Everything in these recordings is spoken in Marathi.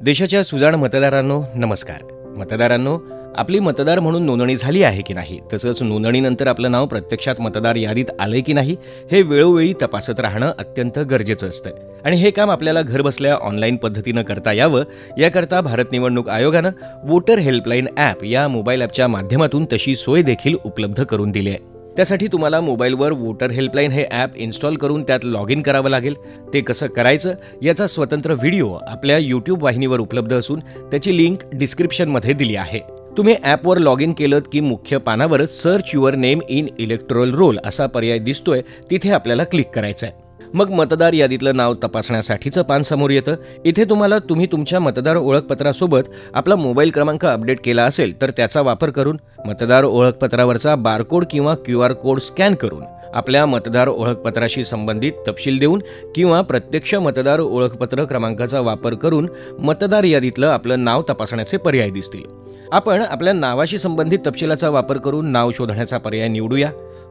देशाच्या सुजाण मतदारांनो नमस्कार. मतदारांनो, आपली मतदार म्हणून नोंदणी झाली आहे की नाही, तसंच नोंदणीनंतर आपलं नाव प्रत्यक्षात मतदार यादीत आलंय की नाही, हे वेळोवेळी तपासत राहणं अत्यंत गरजेचं असतं. आणि हे काम आपल्याला घरबसल्या ऑनलाईन पद्धतीनं करता यावं, याकरता भारत निवडणूक आयोगानं वोटर हेल्पलाईन ॲप या मोबाईल ॲपच्या माध्यमातून तशी सोय देखील उपलब्ध करून दिली आहे. त्यासाठी तुम्हाला मोबाईलवर वोटर हेल्पलाईन हे ॲप इन्स्टॉल करून त्यात लॉग इन करावं लागेल. ते कसं करायचं याचा स्वतंत्र व्हिडिओ आपल्या यूट्यूब वाहिनीवर उपलब्ध असून त्याची लिंक डिस्क्रिप्शनमध्ये दिली आहे. तुम्ही ॲपवर लॉग इन केलं की मुख्य पानावर search your name in electoral roll असा पर्याय दिसतोय, तिथे आपल्याला क्लिक करायचं आहे. मग मतदार यादीतलं नाव तपासण्यासाठीचं पान समोर येतं. इथे तुम्ही तुमच्या मतदार ओळखपत्रासोबत आपला मोबाईल क्रमांक अपडेट केला असेल तर त्याचा वापर करून मतदार ओळखपत्रावरचा बारकोड किंवा QR कोड स्कॅन करून आपल्या मतदार ओळखपत्राशी संबंधित तपशील देऊन किंवा प्रत्यक्ष मतदार ओळखपत्र क्रमांकाचा वापर करून मतदार यादीतलं आपलं नाव तपासण्याचे पर्याय दिसतील. आपण आपल्या नावाशी संबंधित तपशिलाचा वापर करून नाव शोधण्याचा पर्याय निवडूया.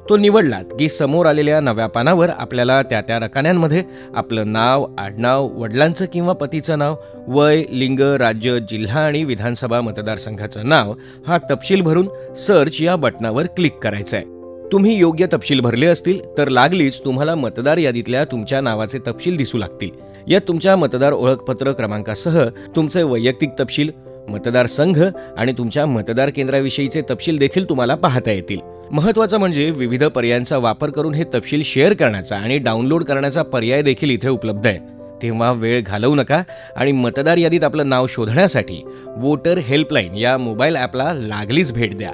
तो निवडलात की समोर आलेल्या नव्या पानावर आपल्याला त्या रकान्यांमध्ये आपलं नाव, आडनाव, वडिलांचं किंवा पतीचं नाव, वय, लिंग, राज्य, जिल्हा आणि विधानसभा मतदारसंघाचं नाव हा तपशील भरून सर्च या बटनावर क्लिक करायचं आहे. तुम्ही योग्य तपशील भरले असतील तर लागलीच तुम्हाला मतदार यादीतल्या तुमच्या नावाचे तपशील दिसू लागतील. यात तुमच्या मतदार ओळखपत्र क्रमांकासह तुमचे वैयक्तिक तपशील, मतदारसंघ आणि तुमच्या मतदार केंद्राविषयीचे तपशील देखील तुम्हाला पाहता येतील. महत्त्वाचं म्हणजे विविध पर्यायांचा वापर करून हे तपशील शेअर करण्याचा आणि डाउनलोड करण्याचा पर्याय देखील इथे उपलब्ध आहे. तेव्हा वेळ घालवू नका आणि मतदार यादीत आपलं नाव शोधण्यासाठी वोटर हेल्पलाईन या मोबाईल ॲपला लागलीच भेट द्या.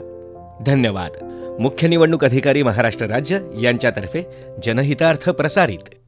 धन्यवाद. मुख्य निवडणूक अधिकारी महाराष्ट्र राज्य यांच्यातर्फे जनहितार्थ प्रसारित.